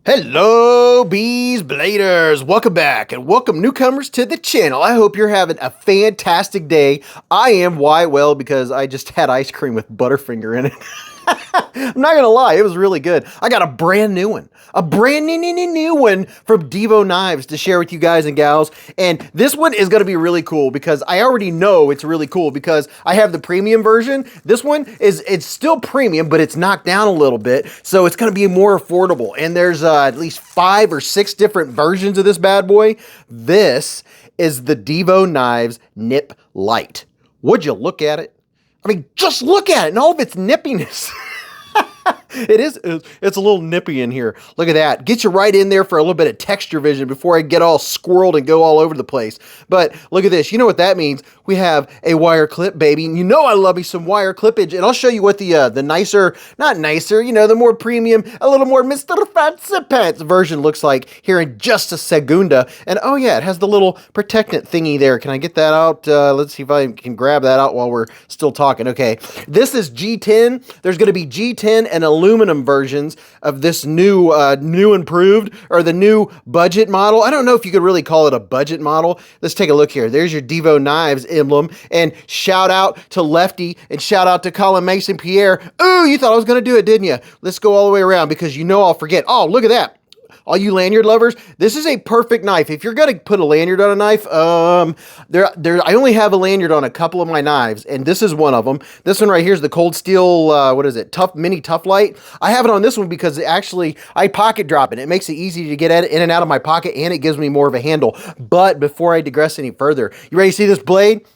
Hello, Beez Bladers! Welcome back and welcome newcomers to the channel. I hope you're having a fantastic day. I am. Why? Well, because I just had ice cream with Butterfinger in it. I'm not gonna lie, it was really good. I got a brand new one. A brand new one from Divo Knives to share with you guys and gals. And this one is gonna be really cool because I already know it's really cool because I have the premium version. This one it's still premium, but it's knocked down a little bit. So it's gonna be more affordable. And there's at least 5 or 6 different versions of this bad boy. This is the Divo Knives Nip Lite. Would you look at it? I mean, just look at it and all of its nippiness. It's a little nippy in here. Look at that. Get you right in there for a little bit of texture vision before I get all squirreled and go all over the place. But look at this. You know what that means? We have a wire clip, baby. And you know I love me some wire clippage. And I'll show you what the nicer, not nicer, you know, the more premium, a little more Mr. Fancy Pants version looks like here in just a segunda. And oh yeah, it has the little protectant thingy there. Can I get that out? Let's see if I can grab that out while we're still talking. Okay, this is G10. There's going to be G10 and aluminum versions of this new improved, or the new budget model. I don't know if you could really call it a budget model. Let's take a look here. There's your Divo Knives emblem, and shout out to Lefty and shout out to Colin Mason Pierre. Ooh, you thought I was going to do it, didn't you? Let's go all the way around because you know I'll forget. Oh, look at that. All you lanyard lovers, this is a perfect knife. If you're going to put a lanyard on a knife, I only have a lanyard on a couple of my knives, and this is one of them. This one right here is the Cold Steel, what is it, Mini Tough Light. I have it on this one because actually I pocket drop it. It makes it easy to get in and out of my pocket, and it gives me more of a handle. But before I digress any further, you ready to see this blade?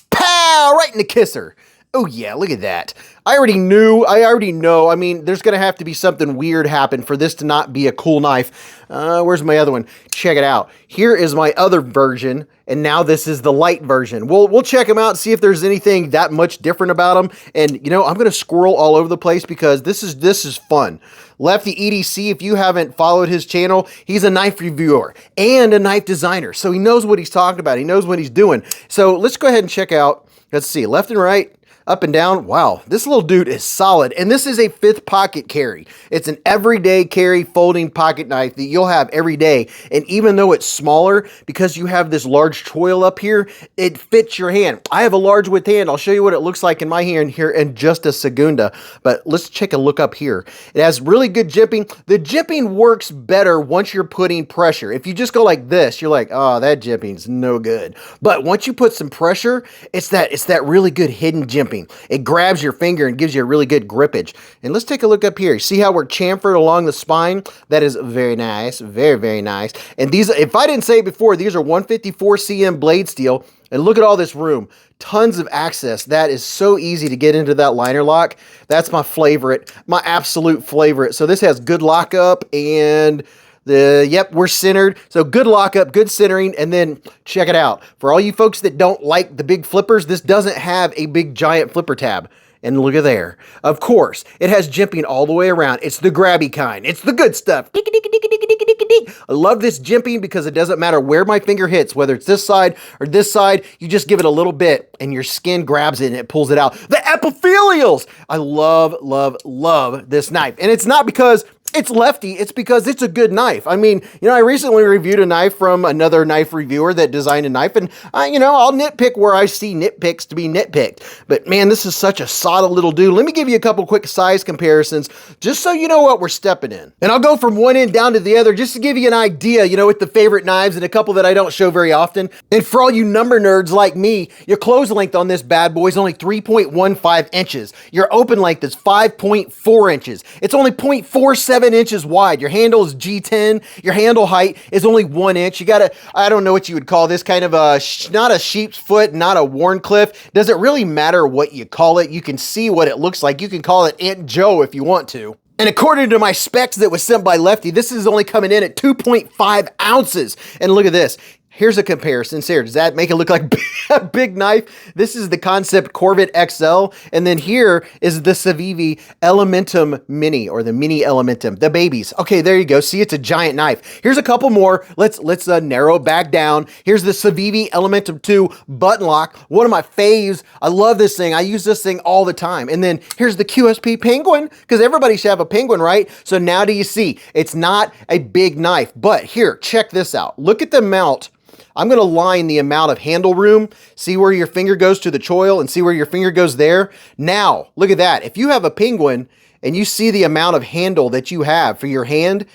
Pow! Right in the kisser. Oh yeah, look at that. I already know. I mean, there's going to have to be something weird happen for this to not be a cool knife. Where's my other one? Check it out. Here is my other version, and now this is the light version. We'll check them out and see if there's anything that much different about them. And, you know, I'm going to squirrel all over the place because this is fun. Lefty EDC, if you haven't followed his channel, he's a knife reviewer and a knife designer. So he knows what he's talking about. He knows what he's doing. So let's go ahead and check out. Let's see, left and right. Up and down. Wow, this little dude is solid. And this is a 5th pocket carry. It's an everyday carry folding pocket knife that you'll have every day. And even though it's smaller, because you have this large choil up here, it fits your hand. I have a large width hand. I'll show you what it looks like in my hand here in just a segunda. But let's take a look up here. It has really good jipping. The jipping works better once you're putting pressure. If you just go like this, you're like, oh, that jipping's no good. But once you put some pressure, it's that really good hidden jipping. It grabs your finger and gives you a really good grippage. And let's take a look up here. See how we're chamfered along the spine? That is very nice. Very, very nice. And these, if I didn't say it before, these are 154 cm blade steel. And look at all this room. Tons of access. That is so easy to get into that liner lock. That's my favorite. My absolute favorite. So this has good lockup and... yep, we're centered. So good lockup, good centering, and then check it out. For all you folks that don't like the big flippers, this doesn't have a big giant flipper tab. And look at there. Of course, it has jimping all the way around. It's the grabby kind. It's the good stuff. I love this jimping because it doesn't matter where my finger hits, whether it's this side or this side, you just give it a little bit and your skin grabs it and it pulls it out. The epithelials! I love, love, love this knife. And it's not because it's Lefty, it's because it's a good knife. I mean, you know, I recently reviewed a knife from another knife reviewer that designed a knife, and you know, I'll nitpick where I see nitpicks to be nitpicked. But man, this is such a solid little dude. Let me give you a couple quick size comparisons, just so you know what we're stepping in. And I'll go from one end down to the other, just to give you an idea, you know, with the favorite knives and a couple that I don't show very often. And for all you number nerds like me, your close length on this bad boy is only 3.15 inches. Your open length is 5.4 inches. It's only 0.47 inches wide. Your handle is G10. Your handle height is only 1 inch. You got I don't know what you would call this, kind of a, not a sheep's foot, not a Warncliffe. Does it really matter what you call it? You can see what it looks like. You can call it Aunt Joe if you want to. And according to my specs that was sent by Lefty, this is only coming in at 2.5 ounces. And look at this. Here's a comparison. Sarah, does that make it look like a big knife? This is the Concept Corvette XL. And then here is the Civivi Elementum Mini, or the Mini Elementum, the babies. Okay, there you go. See, it's a giant knife. Here's a couple more. Let's narrow it back down. Here's the Civivi Elementum 2 button lock. One of my faves. I love this thing. I use this thing all the time. And then here's the QSP Penguin, because everybody should have a Penguin, right? So now do you see? It's not a big knife, but here, check this out. Look at the mount. I'm going to line the amount of handle room. See where your finger goes to the choil and see where your finger goes there. Now, look at that. If you have a Penguin and you see the amount of handle that you have for your hand,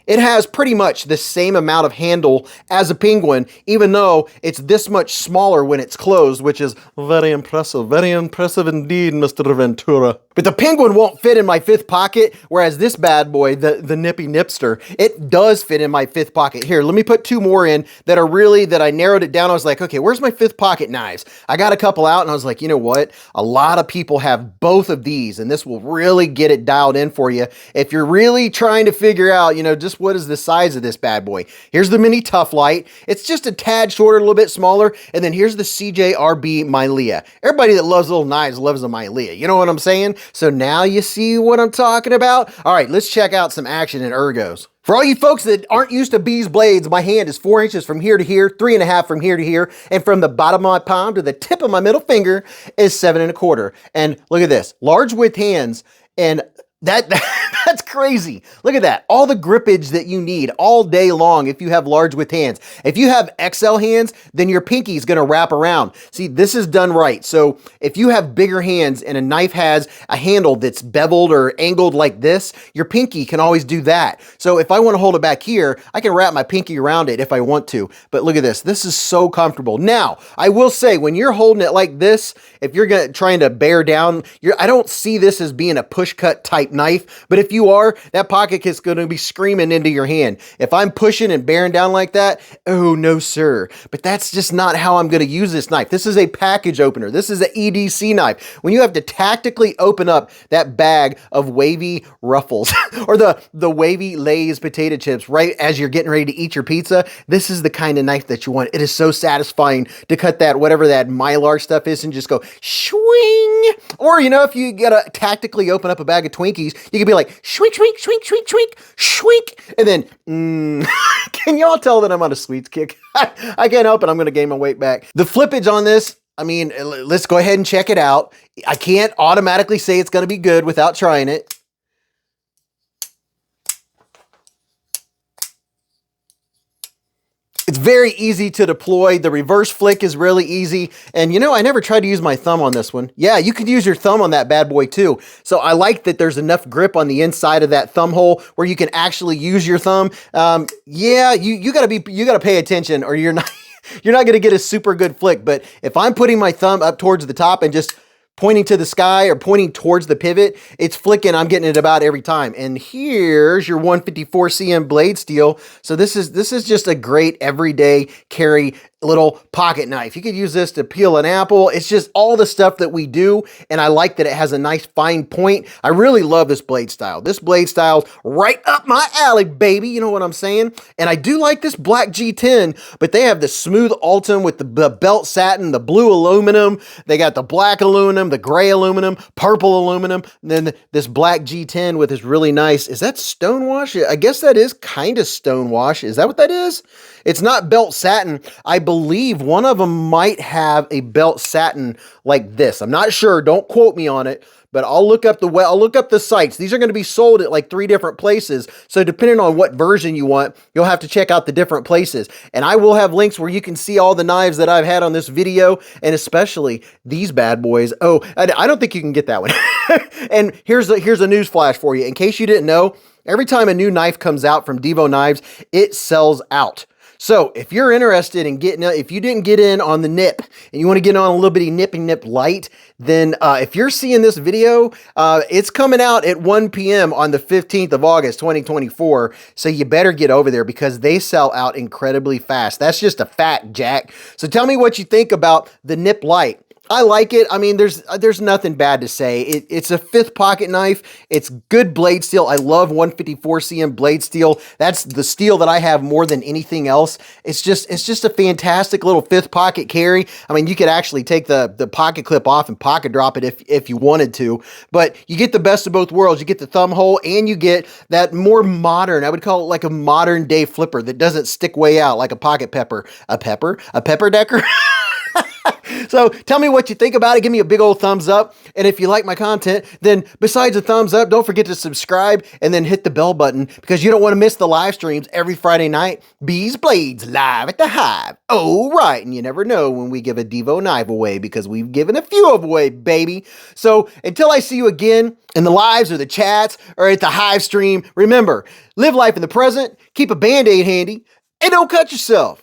it has pretty much the same amount of handle as a Penguin, even though it's this much smaller when it's closed, which is very impressive indeed, Mr. Ventura. But the Penguin won't fit in my fifth pocket, whereas this bad boy, the Nippy Nipster, it does fit in my fifth pocket. Here, let me put two more in that are really, that I narrowed it down. I was like, okay, where's my fifth pocket knives? I got a couple out and I was like, you know what? A lot of people have both of these, and this will really get it dialed in for you if you're really trying to figure out, you know, just what is the size of this bad boy. Here's the Mini Tough Lite. It's just a tad shorter, a little bit smaller. And then here's the CJRB Mylea. Everybody that loves little knives loves a Mylea. You know what I'm saying? So now you see what I'm talking about? All right, let's check out some action and ergos. For all you folks that aren't used to Beez Blades, my hand is 4 inches from here to here, 3.5 from here to here, and from the bottom of my palm to the tip of my middle finger is 7.25. And look at this, large width hands, and that's crazy. Look at that. All the grippage that you need all day long if you have large width hands. If you have XL hands, then your pinky is going to wrap around. See, this is done right. So if you have bigger hands and a knife has a handle that's beveled or angled like this, your pinky can always do that. So if I want to hold it back here, I can wrap my pinky around it if I want to. But look at this. This is so comfortable. Now, I will say, when you're holding it like this, if you're trying to bear down, I don't see this as being a push cut type knife, but if you are, that pocket is going to be screaming into your hand. If I'm pushing and bearing down like that, oh no sir. But that's just not how I'm going to use this knife. This is a package opener. This is an EDC knife. When you have to tactically open up that bag of wavy ruffles or the wavy Lay's potato chips right as you're getting ready to eat your pizza, this is the kind of knife that you want. It is so satisfying to cut that, whatever that Mylar stuff is, and just go swing. Or, you know, if you got to tactically open up a bag of Twinkies, you can be like, shwink, shwink, shwink, shwink, shwink, shwink. And then, can y'all tell that I'm on a sweets kick? I can't help it. I'm going to gain my weight back. The flippage on this, I mean, let's go ahead and check it out. I can't automatically say it's going to be good without trying it. It's very easy to deploy. The reverse flick is really easy. And you know, I never tried to use my thumb on this one. Yeah, you could use your thumb on that bad boy too. So I like that there's enough grip on the inside of that thumb hole where you can actually use your thumb. Yeah, you gotta pay attention or you're not gonna get a super good flick. But if I'm putting my thumb up towards the top and just pointing to the sky or pointing towards the pivot, it's flicking. I'm getting it about every time. And here's your 154 cm blade steel. So this is just a great everyday carry little pocket knife. You could use this to peel an apple. It's just all the stuff that we do. And I like that it has a nice fine point. I really love this blade style. This blade style's right up my alley, baby. You know what I'm saying? And I do like this black G10, but they have the smooth Ultim with the belt satin, the blue aluminum. They got the black aluminum, the gray aluminum, purple aluminum, and then this black G10 with this really nice, is that stonewash? I guess that is kind of stonewash. Is that what that is? It's not belt satin. I believe one of them might have a belt satin like this. I'm not sure. Don't quote me on it, but I'll look up the sites. These are going to be sold at like 3 different places. So depending on what version you want, you'll have to check out the different places. And I will have links where you can see all the knives that I've had on this video, and especially these bad boys. Oh, I don't think you can get that one. And here's a news flash for you. In case you didn't know, every time a new knife comes out from Divo Knives, it sells out. So if you're interested in if you didn't get in on the nip and you want to get on a little bitty nippy nip light, then if you're seeing this video, it's coming out at 1 p.m. on the 15th of August, 2024. So you better get over there because they sell out incredibly fast. That's just a fact, Jack. So tell me what you think about the nip light. I like it. I mean, there's nothing bad to say. It's a fifth pocket knife. It's good blade steel. I love 154 cm blade steel. That's the steel that I have more than anything else. It's just a fantastic little fifth pocket carry. I mean, you could actually take the pocket clip off and pocket drop it if you wanted to. But you get the best of both worlds. You get the thumb hole and you get that more modern, I would call it like a modern day flipper that doesn't stick way out like a pocket pepper. A pepper decker? So tell me what you think about it. Give me a big old thumbs up. And if you like my content, then besides a thumbs up, don't forget to subscribe and then hit the bell button because you don't want to miss the live streams every Friday night. Beez Blades live at the Hive. Oh, right. And you never know when we give a Divo knife away because we've given a few of away, baby. So until I see you again in the lives or the chats or at the Hive stream, remember, live life in the present, keep a Band-Aid handy, and don't cut yourself.